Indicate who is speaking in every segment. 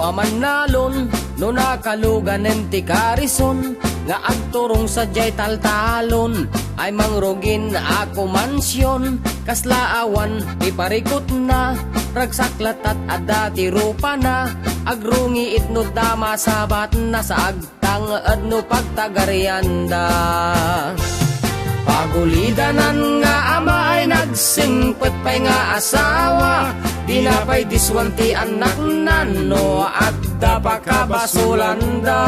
Speaker 1: ko aman nalon, no nakalugan enti karison, nga agturong sa jay taltalon, ay mangrugin ako mansyon, kaslaawan iparikot na, ragsaklatat at dati rupa na, agrungi itno dama sabat na sa agtang adno pagtagarianda. Pagulidanan nga ama ay nagsingpet pa'y nga asawa, di na pa'y diswanti anak nano at dapakabasulanda.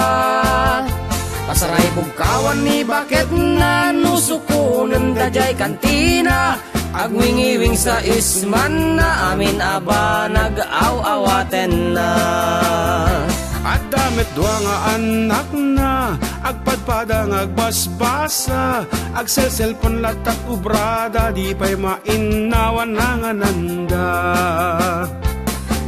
Speaker 1: Pasaray bugkawan ni bakit na nusukunan da jay kantina, agwingiwing sa isman na amin aba nag-aw-awaten na.
Speaker 2: At damit dua nga anak na, agpadpada nga agbasbasa, agselselpon latat ubrada, di pa'y mainawan na nga nanda.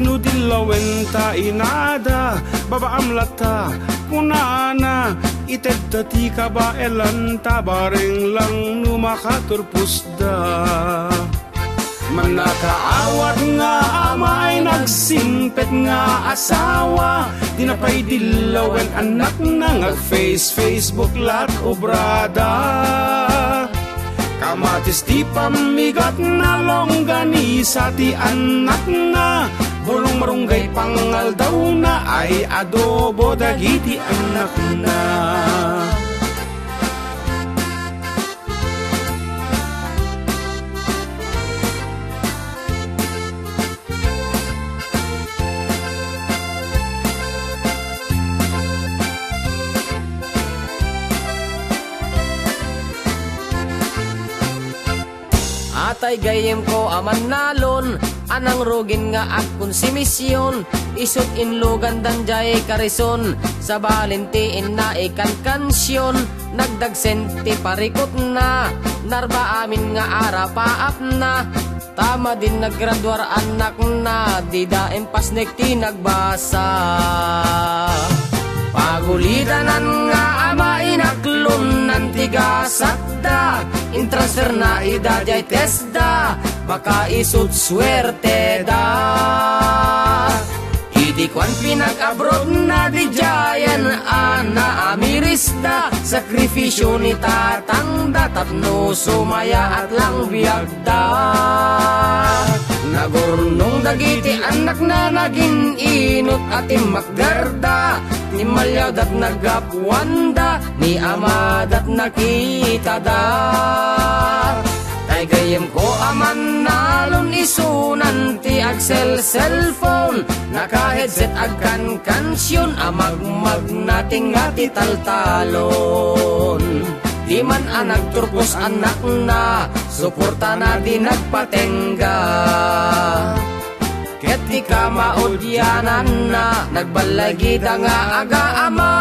Speaker 2: Nudilawen ta inada, babaam lata, punana, ited tati ka ba elanta, bareng lang numakaturpusda. Manakaawat nga ama ay nagsimpet nga asawa, di na pa'y dilawen anak na ngag-Facebook lat obrada. Kamatis di pamigat na longganisa ti anak na, bulong marunggay pangal daw na, ay adobo dagiti anak na.
Speaker 1: Atay gayem ko aman nalon, anang rugin nga akon si misyon, isut inlugan danjay karison, sa balintiin na ikan kansyon, nagdagsenti parikot na, narba amin nga ara paap na, tama din naggraduar anak na, di daem pasnek ti nagbasa. Pagulidanan nga ama inaklon ng tigasakda, intransfer na idajay tesda, baka isut swerte da. Idikwan pinag-abroad na di jayan ana amirisda, sakrifisyo ni tatangda, tapno sumaya at lang biyagda. Nagurnong dagiti anak na naging inot at imakgarda, ni malyaw dat nagapwanda, ni ama dat nakita da. Tay gayem ko aman nalon isunan ti agsel cellphone, naka-headset agkan kansyon, amagmag nating nga ti taltalon. Di man anak turpos anak na, suporta na di nagpatengga. Ket di ka maudyanan na, nagbalagita nga aga ama.